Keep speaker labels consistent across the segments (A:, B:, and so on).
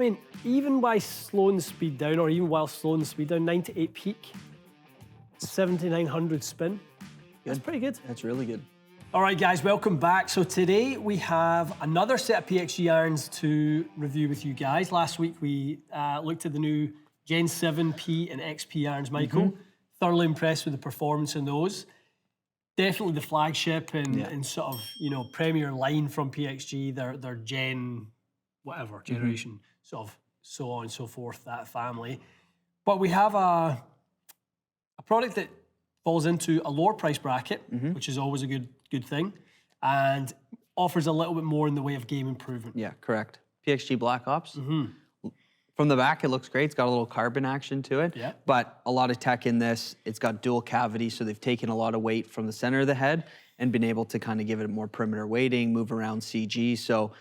A: I mean, even by slowing the speed down, or even while slowing the speed down, 98 peak, 7,900 spin. That's pretty good.
B: That's really good.
A: All right, guys, welcome back. So today we have another set of PXG irons to review with you guys. Last week we looked at the new Gen 7 P and XP irons, Michael. Thoroughly impressed with the performance in those. Definitely the flagship and sort of, you know, premier line from PXG, their Gen, whatever, generation, sort of so on and so forth, that family. But we have a product that falls into a lower price bracket, which is always a good thing, and offers a little bit more in the way of game improvement.
B: Yeah, correct. PXG Black Ops. From the back, it looks great. It's got a little carbon action to it, but a lot of tech in this. It's got dual cavity, so they've taken a lot of weight from the center of the head and been able to kind of give it more perimeter weighting, move around CG. So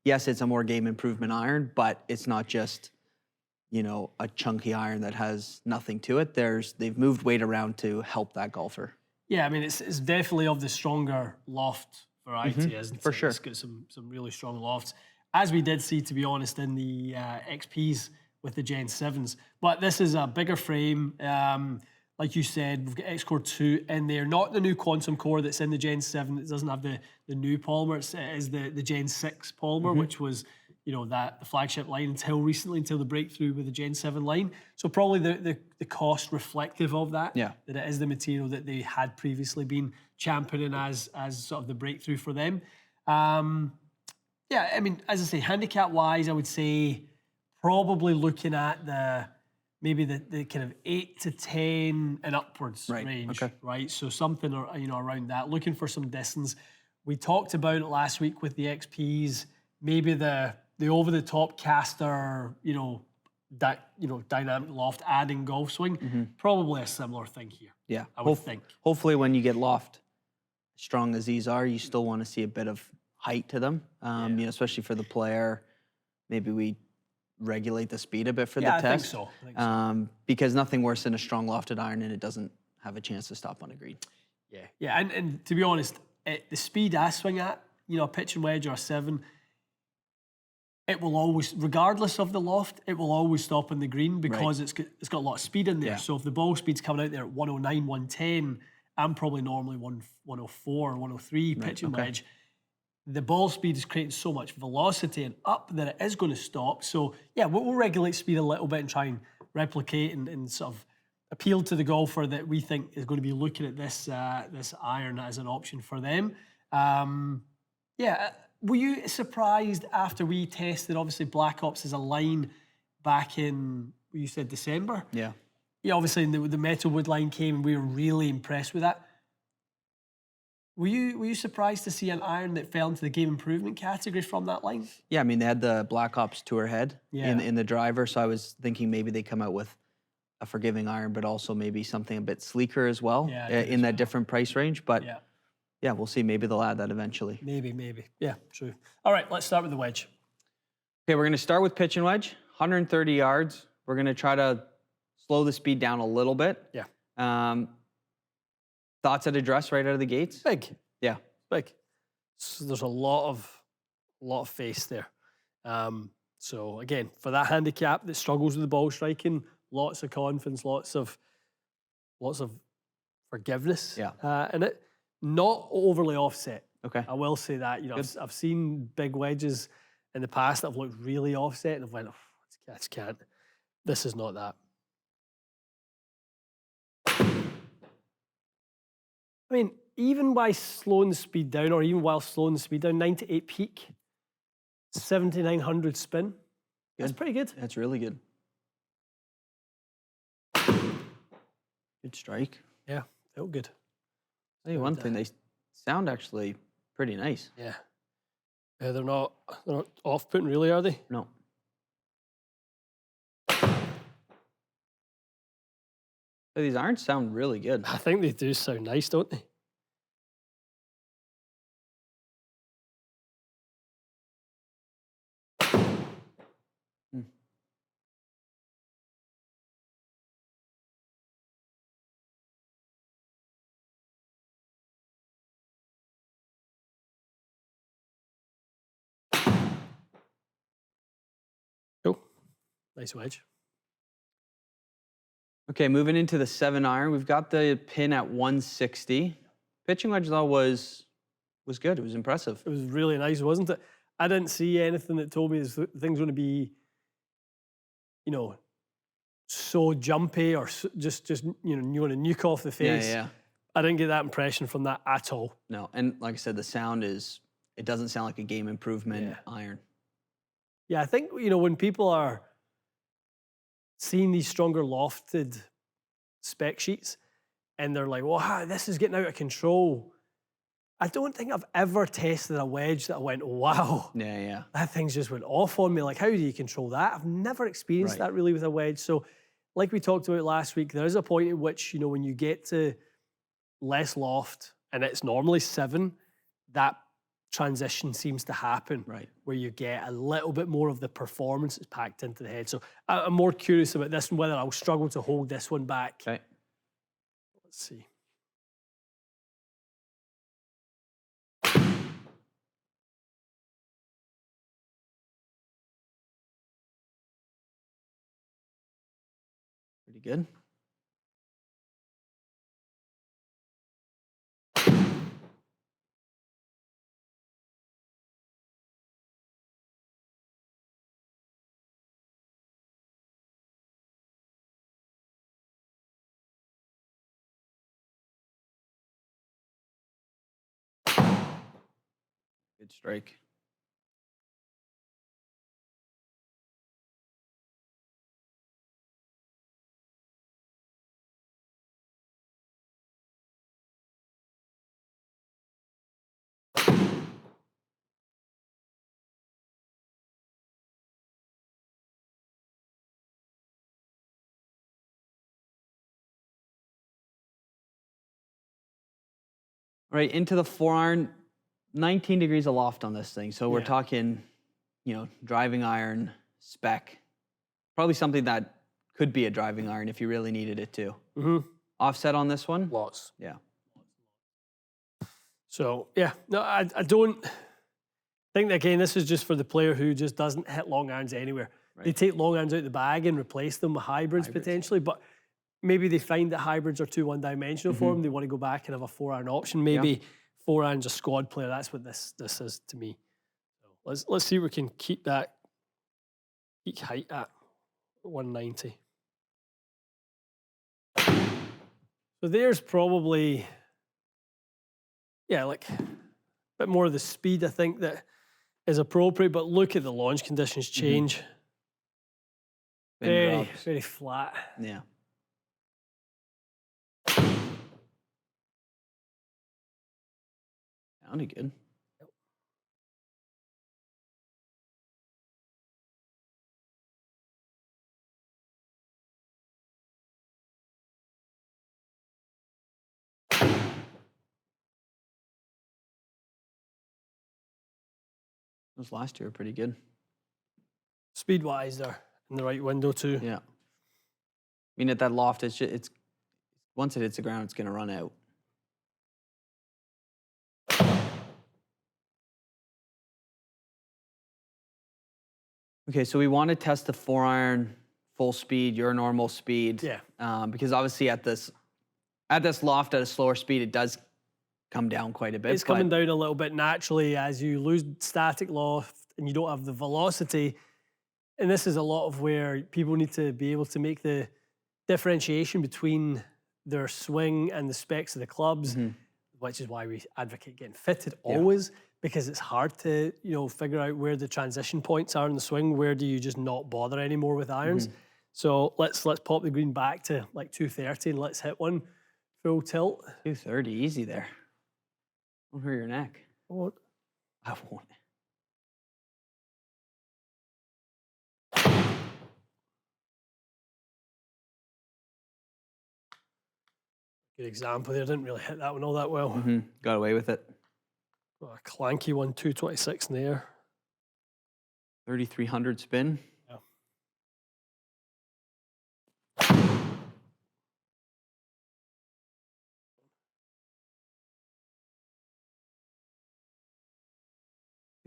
B: yes, it's a more game improvement iron, but it's not just, you know, a chunky iron that has nothing to it. They've moved weight around to help that golfer. Yeah,
A: I mean, it's definitely of the stronger loft variety, isn't it?
B: For sure.
A: It's got some really strong lofts, as we did see, to be honest, in the XPs with the Gen 7s. But this is a bigger frame. Like you said, we've got X-Core 2 in there, not the new Quantum Core that's in the Gen 7. It doesn't have the new polymer. It is the Gen 6 polymer, which was, you know, the flagship line until recently, until the breakthrough with the Gen 7 line. So probably the cost reflective of that, that it is the material that they had previously been championing as sort of the breakthrough for them. Yeah, I mean, as I say, handicap-wise, I would say probably looking at maybe the kind of 8 to 10 and upwards range, right? So something, you know, around that, looking for some distance. We talked about it last week with the XPs, maybe the over-the-top caster, you know, dynamic loft, adding golf swing, probably a similar thing here.
B: Yeah,
A: I would think.
B: Hopefully when you get loft as strong as these are, you still want to see a bit of height to them, you know, especially for the player. Maybe we regulate the speed a bit for the test.
A: I think so.
B: Because nothing worse than a strong lofted iron and it doesn't have a chance to stop on a green.
A: Yeah, and to be honest, the speed I swing at, you know, a pitch and wedge or a 7, it will always, regardless of the loft, it will always stop on the green because it's got a lot of speed in there. So if the ball speed's coming out there at 109, 110, I'm probably normally 104, 103 pitch and wedge. The ball speed is creating so much velocity and up that it is going to stop. So yeah, we'll regulate speed a little bit and try and replicate and sort of appeal to the golfer that we think is going to be looking at this this iron as an option for them. Yeah, were you surprised after we tested, obviously, Black Ops as a line back in, you said December?
B: Yeah,
A: obviously the metal wood line came and we were really impressed with that. Were you surprised to see an iron that fell into the game improvement category from that line?
B: Yeah, I mean, they had the Black Ops Tour head in the driver, so I was thinking maybe they come out with a forgiving iron, but also maybe something a bit sleeker as well in that different price range. But yeah, we'll see. Maybe they'll add that eventually.
A: Maybe. Yeah, true. All right, let's start with the wedge.
B: Okay, we're going to start with pitch and wedge, 130 yards. We're going to try to slow the speed down a little bit.
A: Yeah.
B: Thoughts at address right out of the gates?
A: Big.
B: Yeah.
A: Big. So there's a lot of face there. So again, for that handicap that struggles with the ball striking, lots of confidence, lots of forgiveness in it. Not overly offset.
B: Okay.
A: I will say that. You know, I've seen big wedges in the past that have looked really offset and I've went, oh, I just can't. This is not that. I mean, even by slowing the speed down, or even while slowing the speed down, 98 peak, 7,900 spin. That's pretty good.
B: That's really good. Good strike.
A: Yeah, felt good.
B: Tell you one thing, they sound actually pretty nice.
A: Yeah. They're not off-putting really, are they?
B: No. These irons sound really good.
A: I think they do sound nice, don't they? Cool. Nice wedge.
B: Okay, moving into the 7-iron, we've got the pin at 160. Pitching wedge, though, was good. It was impressive.
A: It was really nice, wasn't it? I didn't see anything that told me this thing's going to be, you know, so jumpy or just you know, you want to nuke off the face.
B: Yeah.
A: I didn't get that impression from that at all.
B: No, and like I said, the sound it doesn't sound like a game improvement iron.
A: Yeah, I think, you know, when people are seeing these stronger lofted spec sheets and they're like, wow, this is getting out of control. I don't think I've ever tested a wedge that I went, wow.
B: Yeah.
A: That thing's just went off on me. Like, how do you control that? I've never experienced that really with a wedge. So, like we talked about last week, there is a point at which, you know, when you get to less loft, and it's normally 7, that transition seems to happen, where you get a little bit more of the performance that's packed into the head. So I'm more curious about this and whether I'll struggle to hold this one back.
B: Okay.
A: Let's see.
B: Pretty good. Good strike. All right, into the 4-iron, 19 degrees of loft on this thing. So we're talking, you know, driving iron, spec. Probably something that could be a driving iron if you really needed it to. Offset on this one?
A: Lots.
B: Yeah.
A: So, yeah, no, I don't think that, again, this is just for the player who just doesn't hit long irons anywhere. They take long irons out the bag and replace them with hybrids. Potentially, but maybe they find that hybrids are too one-dimensional for them. They want to go back and have a 4-iron option. Maybe 4-iron's a squad player. That's what this is to me. So let's see if we can keep that peak height at 190. So there's probably, like a bit more of the speed I think that is appropriate, but look at the launch conditions change. Very flat.
B: Yeah. Sounded good. Those last two are pretty good.
A: Speed-wise, they're in the right window too.
B: Yeah. I mean, at that loft, it's once it hits the ground, it's going to run out. Okay, so we want to test the 4-iron full speed, your normal speed.
A: Yeah.
B: Because obviously at this loft at a slower speed, it does come down quite a bit.
A: It's coming down a little bit naturally as you lose static loft and you don't have the velocity. And this is a lot of where people need to be able to make the differentiation between their swing and the specs of the clubs, which is why we advocate getting fitted always, because it's hard to, you know, figure out where the transition points are in the swing. Where do you just not bother anymore with irons? So let's pop the green back to like 230 and let's hit one full tilt.
B: 230, easy there. Don't hurt your neck.
A: I won't.
B: I won't.
A: Good example there. Didn't really hit that one all that well.
B: Got away with it.
A: A clanky one, 226 in the air.
B: 3,300 spin.
A: Yeah.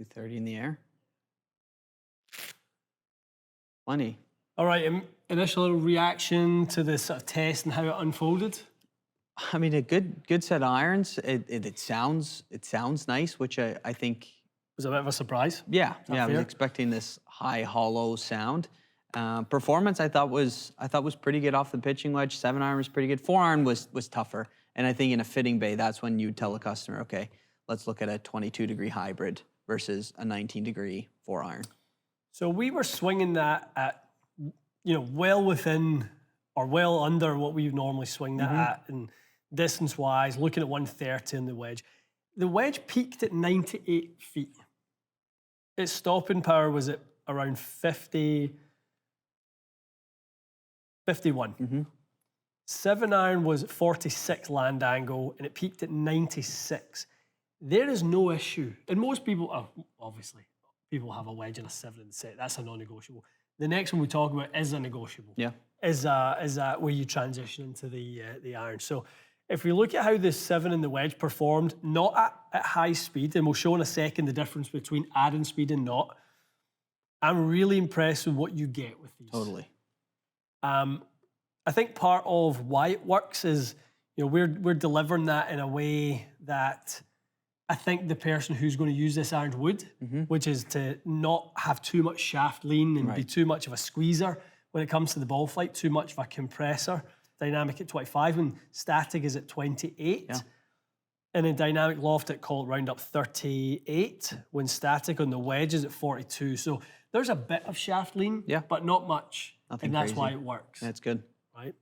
B: $230 in the air. Plenty.
A: All right, initial reaction to this sort of test and how it unfolded?
B: I mean, a good set of irons. It sounds nice, which I think.
A: Was a bit of a surprise.
B: Yeah,
A: Is that
B: I was
A: fair?
B: expecting this high hollow sound. Performance I thought was pretty good off the pitching wedge. 7-iron was pretty good. 4-iron was tougher. And I think in a fitting bay, that's when you tell a customer, okay, let's look at a 22-degree hybrid versus a 19-degree 4-iron.
A: So we were swinging that at, well within or well under what we normally swing that at, and distance-wise, looking at 130 in the wedge. The wedge peaked at 98 feet. Its stopping power was at around 50, 51. 7-iron was at 46 land angle, and it peaked at 96. There is no issue. And most people, obviously, people have a wedge and a 7 in the set. That's a non-negotiable. The next one we talk about is a negotiable.
B: Yeah.
A: Is where you transition into the iron. So if we look at how the 7 and the wedge performed, not at high speed, and we'll show in a second the difference between adding speed and not, I'm really impressed with what you get with these.
B: Totally.
A: I think part of why it works is, we're delivering that in a way that I think the person who's going to use this iron would, which is to not have too much shaft lean and be too much of a squeezer when it comes to the ball flight, too much of a compressor. Dynamic at 25 and static is at 28. Yeah. And in dynamic loft, it called round up 38 when static on the wedge is at 42. So there's a bit of shaft lean, but not much.
B: Nothing
A: and that's
B: crazy.
A: why it works.
B: That's good.
A: Right.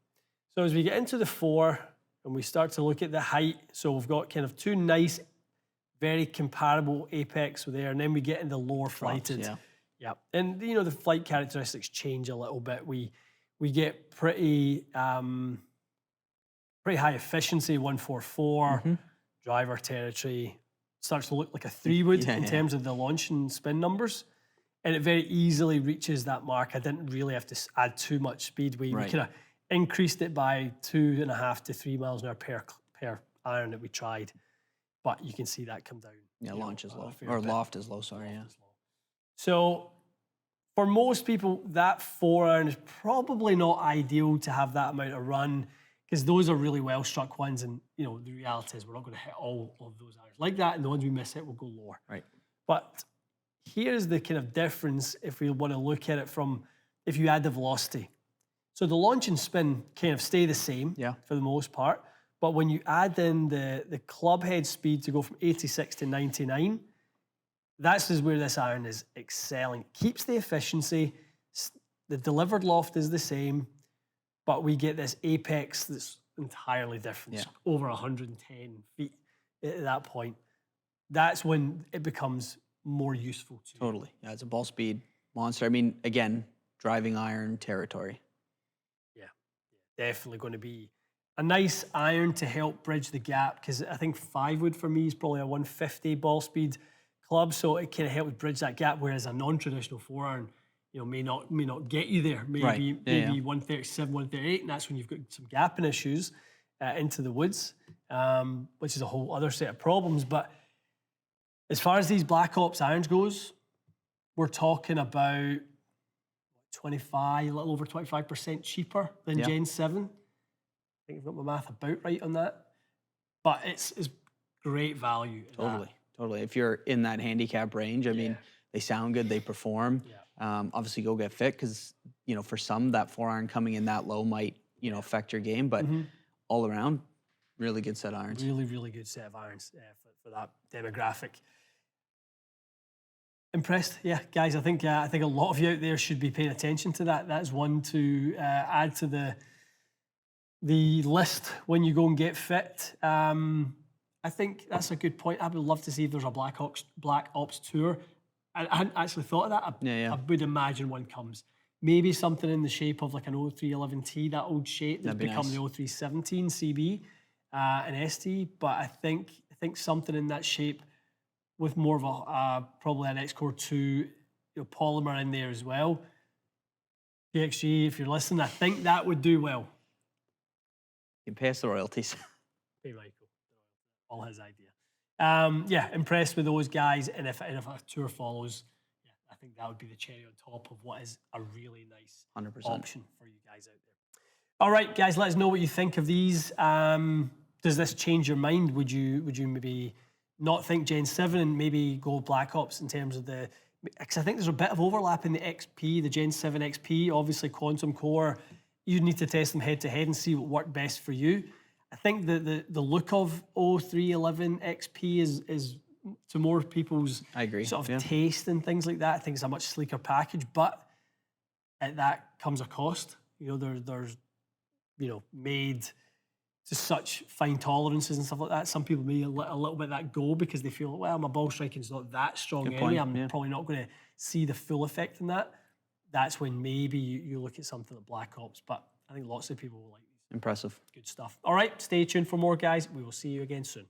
A: So as we get into the 4 and we start to look at the height, so we've got kind of two nice, very comparable apex there, and then we get into lower flighted. Yeah. And the flight characteristics change a little bit. We get pretty high efficiency, 144, driver territory. Starts to look like a 3-wood in terms of the launch and spin numbers. And it very easily reaches that mark. I didn't really have to add too much speed. We kind of increased it by 2.5 to 3 miles an hour per iron that we tried. But you can see that come down.
B: Yeah, launch is low. Or loft is low, sorry, yeah.
A: So for most people, that 4-iron is probably not ideal to have that amount of run because those are really well-struck ones. And, the reality is we're not going to hit all of those irons like that. And the ones we miss it will go lower. Right. But here's the kind of difference if we want to look at it from if you add the velocity. So the launch and spin kind of stay the same for the most part. But when you add in the club head speed to go from 86 to 99, that's where this iron is excelling. Keeps the efficiency. The delivered loft is the same, but we get this apex that's entirely different. It's over 110 feet at that point. That's when it becomes more useful to you.
B: Totally. Yeah, it's a ball speed monster. I mean, again, driving iron territory.
A: Yeah, definitely going to be a nice iron to help bridge the gap because I think 5-wood for me is probably a 150 ball speed club, so it kind of helps bridge that gap. Whereas a non-traditional 4-iron, may not get you there. Maybe 137, 138, and that's when you've got some gapping issues into the woods, which is a whole other set of problems. But as far as these Black Ops irons goes, we're talking about 25, a little over 25% cheaper than Gen 7. I think I've got my math about right on that. But it's great value.
B: Totally. If you're in that handicap range, I mean, they sound good, they perform. Obviously, go get fit because, for some, that 4-iron coming in that low might, affect your game. But all around, really good set of irons.
A: Really, really good set of irons for that demographic. Impressed, guys. I think a lot of you out there should be paying attention to that. That's one to add to the list when you go and get fit. I think that's a good point. I would love to see if there's a Black Ops tour. I hadn't actually thought of that. I would imagine one comes. Maybe something in the shape of like an 0311T, that old shape that's become the 0317 CB and ST. But I think something in that shape with more of a probably an X-Core 2 polymer in there as well. PXG, if you're listening, I think that would do well.
B: You can pay us the royalties.
A: Hey, Michael. All his idea. Impressed with those guys, and if a tour follows, I think that would be the cherry on top of what is a really nice
B: 100%.
A: option for you guys out there. All right, guys, let us know what you think of these. Does this change your mind? Would you maybe not think Gen 7 and maybe go Black Ops in terms of the... Because I think there's a bit of overlap in the XP, the Gen 7 XP, obviously Quantum Core. You need to test them head to head and see what worked best for you. I think the look of 0311 XP is to more people's sort of taste and things like that. I think it's a much sleeker package, but at that comes a cost. You know, there's made to such fine tolerances and stuff like that. Some people may let a little bit of that go because they feel, well, my ball striking's not that strong anyway. I'm probably not going to see the full effect in that. That's when maybe you look at something like Black Ops, but I think lots of people will like these.
B: Impressive.
A: Good stuff. All right, stay tuned for more, guys. We will see you again soon.